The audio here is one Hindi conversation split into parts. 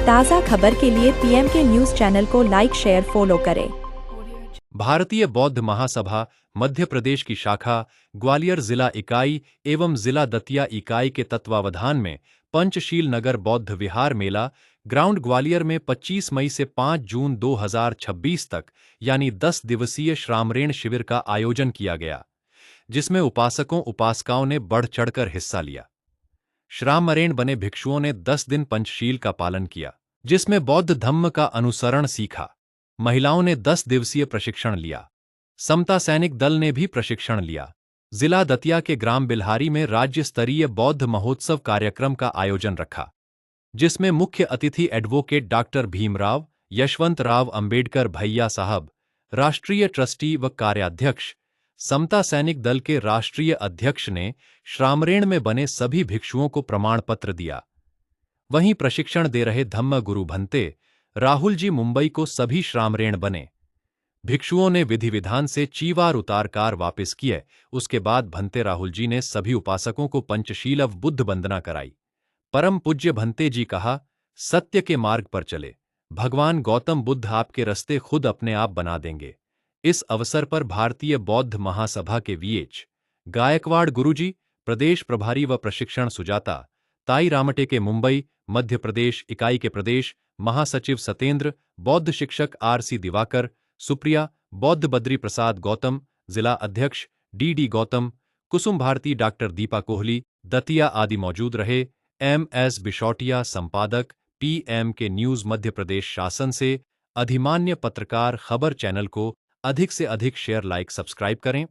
ताज़ा खबर के लिए पीएम के न्यूज़ चैनल को लाइक शेयर फॉलो करें। भारतीय बौद्ध महासभा मध्य प्रदेश की शाखा ग्वालियर जिला इकाई एवं जिला दतिया इकाई के तत्वावधान में पंचशील नगर बौद्ध विहार मेला ग्राउंड ग्वालियर में 25 मई से 5 जून 2026 तक यानी 10 दिवसीय श्रामणेर शिविर का आयोजन किया गया, जिसमें उपासकों उपासिकाओं ने बढ़ चढ़कर हिस्सा लिया। श्रामणेर बने भिक्षुओं ने 10 दिन पंचशील का पालन किया, जिसमें बौद्ध धम्म का अनुसरण सीखा। महिलाओं ने 10 दिवसीय प्रशिक्षण लिया। समता सैनिक दल ने भी प्रशिक्षण लिया। जिला दतिया के ग्राम बिल्हारी में राज्य स्तरीय बौद्ध महोत्सव कार्यक्रम का आयोजन रखा, जिसमें मुख्य अतिथि एडवोकेट डॉक्टर भीमराव यशवंतराव अंबेडकर भैया साहब, राष्ट्रीय ट्रस्टी व कार्याध्यक्ष, समता सैनिक दल के राष्ट्रीय अध्यक्ष ने श्रामणेर में बने सभी भिक्षुओं को प्रमाण पत्र दिया। वहीं प्रशिक्षण दे रहे धम्म गुरु भंते राहुल जी मुंबई को सभी श्रामणेर बने भिक्षुओं ने विधि विधान से चीवार उतारकार वापस किए। उसके बाद भंते राहुल जी ने सभी उपासकों को पंचशीलव बुद्ध वंदना कराई। परम पूज्य भंते जी कहा, सत्य के मार्ग पर चले, भगवान गौतम बुद्ध आपके रास्ते खुद अपने आप बना देंगे। इस अवसर पर भारतीय बौद्ध महासभा के वीएच गायकवाड़ गुरुजी, प्रदेश प्रभारी व प्रशिक्षण सुजाता ताई रामटे के मुंबई मध्य प्रदेश इकाई के प्रदेश महासचिव सतेंद्र, बौद्ध शिक्षक आरसी दिवाकर, सुप्रिया, बौद्ध बद्री प्रसाद गौतम, जिला अध्यक्ष डी गौतम, कुसुम भारती, डॉक्टर दीपा कोहली, दतिया आदि मौजूद रहे। एमएस बिशौटिया, संपादक पीएम के न्यूज मध्य प्रदेश शासन से अधिमान्य पत्रकार खबर चैनल को अधिक से अधिक शेयर लाइक सब्सक्राइब करें।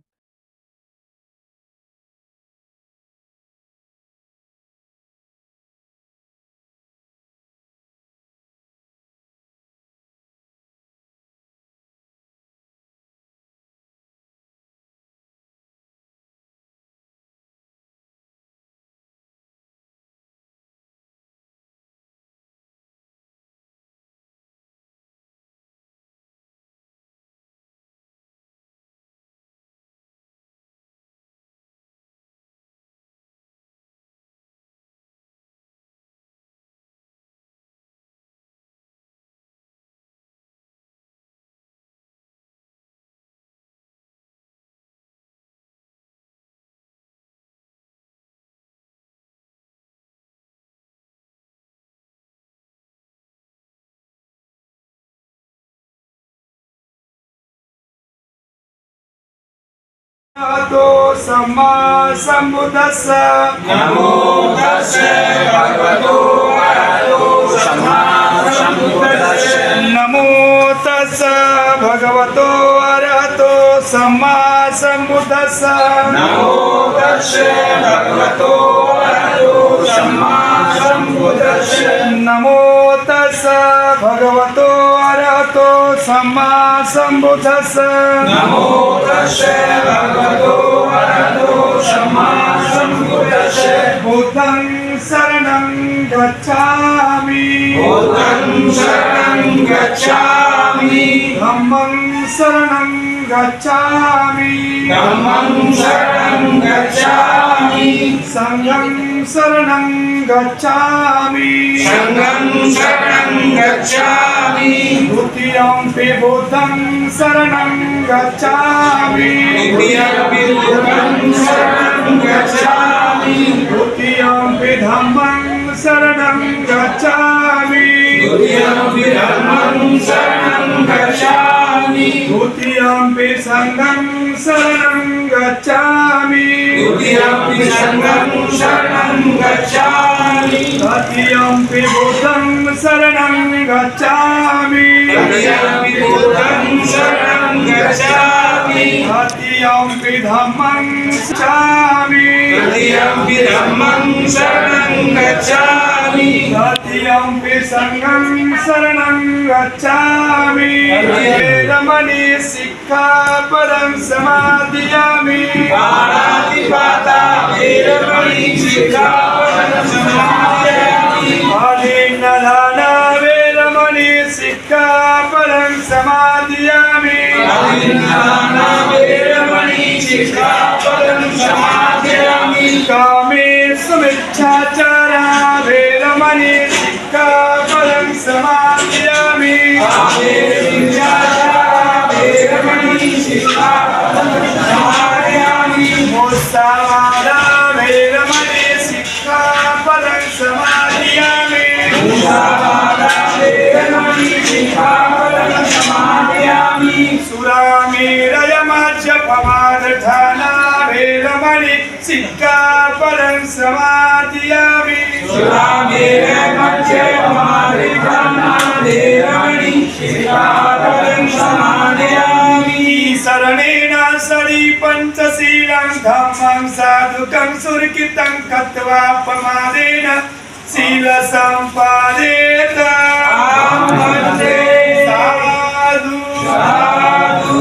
तो सम्मा संबुद्धस्स नमो तस्से भगवतो अरहतो सम्मा संबुद्धस्से नमो तस्स भगवतो अरहतो सम्मा संबुद्धस्स नमो तस्से भगवतो अरहतो सम्मा संबुद्धस्से नमो तस्स भगवतो अरहतो सम्मा संबुद्धस्स नमो तस्से भगवतो अरहतो सम्मा संबुद्धस्से बुद्धं शरणं गच्छामि बुद्धं शरणं गच्छामि धम्मं शरणं गच्छामि धम्मं शरणं गच्छामि संघं शरणं गच्छामि संघं शरणं गच्छामि द्वितीयंपि बुद्धं शरणं गच्छामि द्वितीयंपि बुद्धं शरणं गच्छामि द्वितीयंपि धम्मं शरणं गच्छामि द्वितीयंपि धम्मं शरणं गच्छामि द्वितीयंपि संघं शरणं गच्छामि द्वितीयंपि संघं शरणं गच्छामि तृतीयंपि बुद्धं शरणं गच्छामि तृतीयंपि बुद्धं शरणं गच्छामि तृतीयंपि धम्मं गच्छामि तृतीयंपि धम्मं शरणं गच्छामि तृतीयंपि संघं शरणं गच्छामि वेदमणि सिक्खापदं समादयामि पाणातिपाता वेदमणि सिक्खापदं समादयामि आदिन्नदाना वेदमणि सिक्खापदं समादयामि आदिन्नदाना वेदमणि सिक्खापदं समादयामि कामेषु मिच्छाचारा वेदमणि सिक्खापदं समादयामि मुसावादा वेरमणि सिक्खापदं समादयामि मुसावादा वेरमणि सिक्खापदं समादयामि सुरामेरयमज्जपमादधाना वेरमणि सिक्खापदं समादयामि सुरामेरयमज्जपमादधाना वेरमणि सिक्खापदं समादयामि शरणेन सरि पंचशीलं धम्मं साधुकं सुरकितं कृत्वा प्रमादेन शील संपादेत वन्दे साधु साधु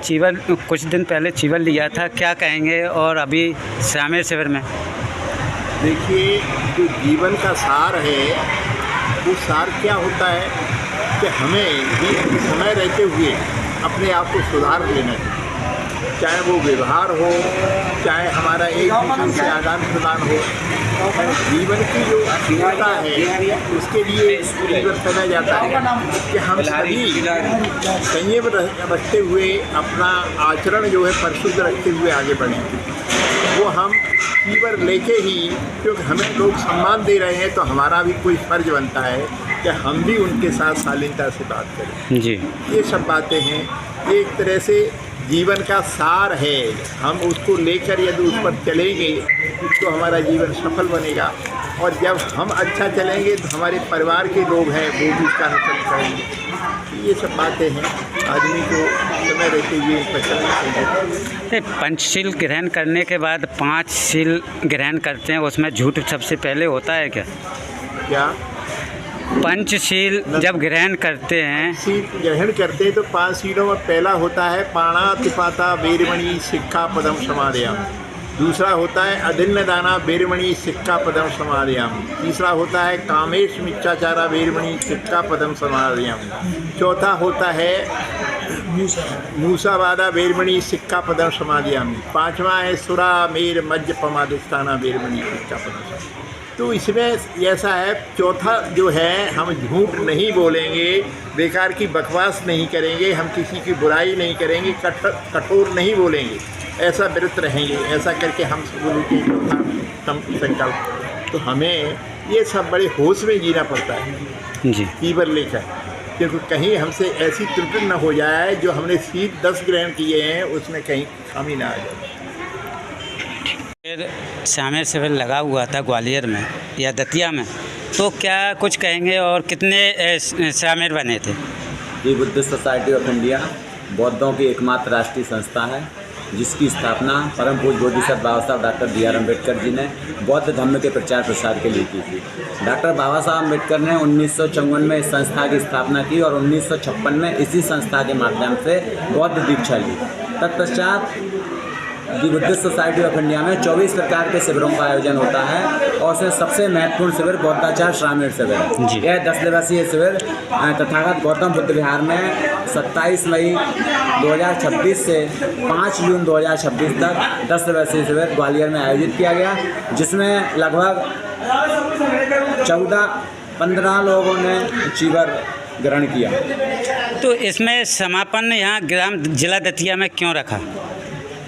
चीवल कुछ दिन पहले चीवल लिया था, क्या कहेंगे? और अभी श्रामेर शिविर में देखिए, जो जीवन का सार है वो सार क्या होता है कि हमें भी समय रहते हुए अपने आप को सुधार लेना चाहिए, चाहे वो व्यवहार हो, चाहे हमारा एक दूसरे से आदान प्रदान हो। जीवन की जो पूर्णता है उसके लिए जीवन समझा जाता है कि हम सभी संयम रखते हुए अपना आचरण जो है परिशुद्ध रखते हुए आगे बढ़ें। वो हम जीवन लेके ही, क्योंकि हमें लोग सम्मान दे रहे हैं तो हमारा भी कोई फर्ज बनता है कि हम भी उनके साथ शालीनता से बात करें। जी, ये सब बातें हैं, एक तरह से जीवन का सार है। हम उसको लेकर यदि उस पर चलेंगे तो हमारा जीवन सफल बनेगा, और जब हम अच्छा चलेंगे तो हमारे परिवार के लोग हैं वो भी उसका अनुसरण करेंगे। ये सब बातें हैं, आदमी को समय रहते हुए इन पर चलना चाहिए। पंचशील ग्रहण करने के बाद 5 शील ग्रहण करते हैं, उसमें झूठ सबसे पहले होता है क्या? क्या पंचशील जब ग्रहण करते हैं, शील ग्रहण करते हैं तो 5 शीलों में पहला होता है पाणातिपाता वेरमणि सिक्खापदं समादयामि। दूसरा होता है अदिन्न दाना वेरमणि सिक्खापदं समादयामि। तीसरा होता है कामेश मिच्छाचारा वेरमणि सिक्खापदं समादयामि। चौथा होता है मूसावादा वेरमणि सिक्खापदं समादयामि। पांचवा है सुरा मेर मज्ज पमादिस्थाना वेरमणि सिक्खापदं। तो इसमें ऐसा है, चौथा जो है, हम झूठ नहीं बोलेंगे, बेकार की बकवास नहीं करेंगे, हम किसी की बुराई नहीं करेंगे, कठोर नहीं बोलेंगे, ऐसा व्रत रहेंगे। ऐसा करके हम बोले कि संकल्प। तो हमें ये सब बड़े होश में जीना पड़ता है जी, जीवन लेकर, क्योंकि कहीं हमसे ऐसी त्रुटि न हो जाए जो हमने शील 10 ग्रहण किए हैं उसमें कहीं खामी ना आ जाए। फिर श्रामेर शिविर लगा हुआ था ग्वालियर में या दतिया में, तो क्या कुछ कहेंगे? और कितने श्रामेर बने थे? दी बुद्धिस्ट सोसाइटी ऑफ इंडिया बौद्धों की एकमात्र राष्ट्रीय संस्था है, जिसकी स्थापना परम पूज्य बोधिसत्व बाबा साहब doctor B are Ambedkar ji ने बौद्ध धर्म के प्रचार प्रसार के लिए की थी। डॉक्टर बाबा साहब अम्बेडकर ने 1954 में इस संस्था की स्थापना की और 1956 में इसी संस्था के माध्यम से बौद्ध दीक्षा ली। तत्पश्चात दी बुद्धिस्ट सोसाइटी ऑफ इंडिया में 24 प्रकार के शिविरों का आयोजन होता है, और उसमें सबसे महत्वपूर्ण शिविर बौद्धाचार श्रामेर शिविर है। यह 10 दिवसीय शिविर तथागत गौतम बुद्ध विहार में 27 मई 2026 से 5 जून 2026 तक 10 दिवसीय शिविर ग्वालियर में आयोजित किया गया, जिसमें लगभग 14-15 लोगों ने चीवर ग्रहण किया। तो इसमें समापन यहाँ ग्राम जिला दतिया में क्यों रखा?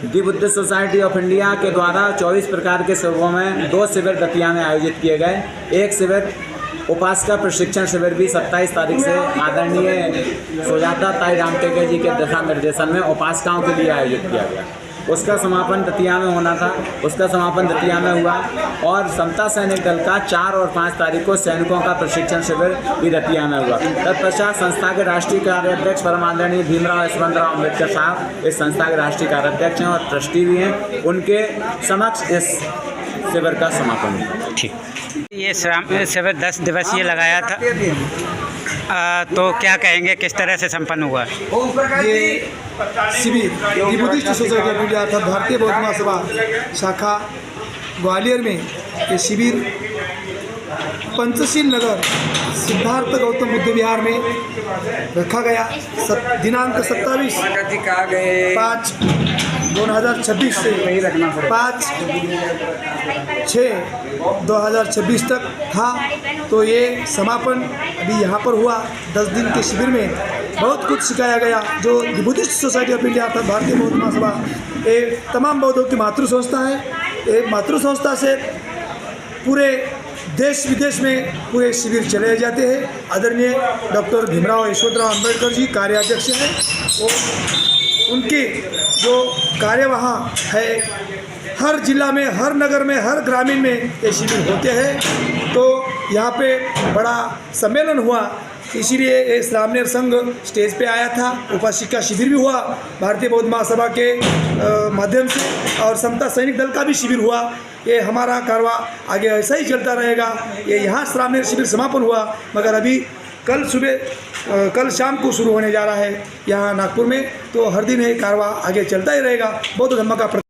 दी बुद्धिस्ट सोसाइटी ऑफ इंडिया के द्वारा 24 प्रकार के शिविरों में 2 शिविर दतिया में आयोजित किए गए। एक शिविर उपासका प्रशिक्षण शिविर भी 27 तारीख से आदरणीय सुजाता ताई रामटेके जी के दिशा निर्देशन में उपासकाओं के लिए आयोजित किया गया। उसका समापन दतिया में होना था, उसका समापन दतिया में हुआ। और समता सैनिक दल का 4 और 5 तारीख को सैनिकों का प्रशिक्षण शिविर भी दतिया में हुआ। तत्पश्चात संस्था के राष्ट्रीय कार्याध्यक्ष परम आदरणीय भीमराव यशवंतराव अम्बेडकर साहब इस संस्था के राष्ट्रीय कार्याध्यक्ष हैं और ट्रस्टी भी हैं, उनके समक्ष इस शिविर का समापन हुआ। ठीक, ये शिविर 10 दिवसीय लगाया था, तो क्या कहेंगे, किस तरह से संपन्न हुआ? ये शिविर दी बुद्धिस्ट सोसाइटी ऑफ इंडिया अर्थात भारतीय बौद्ध महासभा शाखा ग्वालियर में ये शिविर पंचशील नगर सिद्धार्थ गौतम बुद्ध विहार में रखा गया। दिनांक 27/5/2026 से 5/6/2026 तक था। तो ये समापन अभी यहाँ पर हुआ। 10 दिन के शिविर में बहुत कुछ सिखाया गया। जो बुद्धिस्ट सोसाइटी ऑफ इंडिया अर्थात भारतीय बौद्ध महासभा ये तमाम बौद्धों की मातृ संस्था है। ये मातृ संस्था से पूरे देश विदेश में पूरे शिविर चले जाते हैं। आदरणीय डॉक्टर भीमराव यशवंतराव अंबेडकर जी कार्याध्यक्ष हैं और उनके जो कार्य वहाँ है, हर जिला में, हर नगर में, हर ग्रामीण में ये शिविर होते हैं। तो यहाँ पे बड़ा सम्मेलन हुआ, इसीलिए ये श्रामणेर संघ स्टेज पे आया था। उपासिका शिविर भी हुआ भारतीय बौद्ध महासभा के माध्यम से, और समता सैनिक दल का भी शिविर हुआ। ये हमारा कारवा आगे ऐसा ही चलता रहेगा। ये यहाँ श्रामणेर शिविर समापन हुआ, मगर अभी कल शाम को शुरू होने जा रहा है यहाँ नागपुर में। तो हर दिन ये कारवा आगे चलता ही रहेगा। बौद्ध धर्म का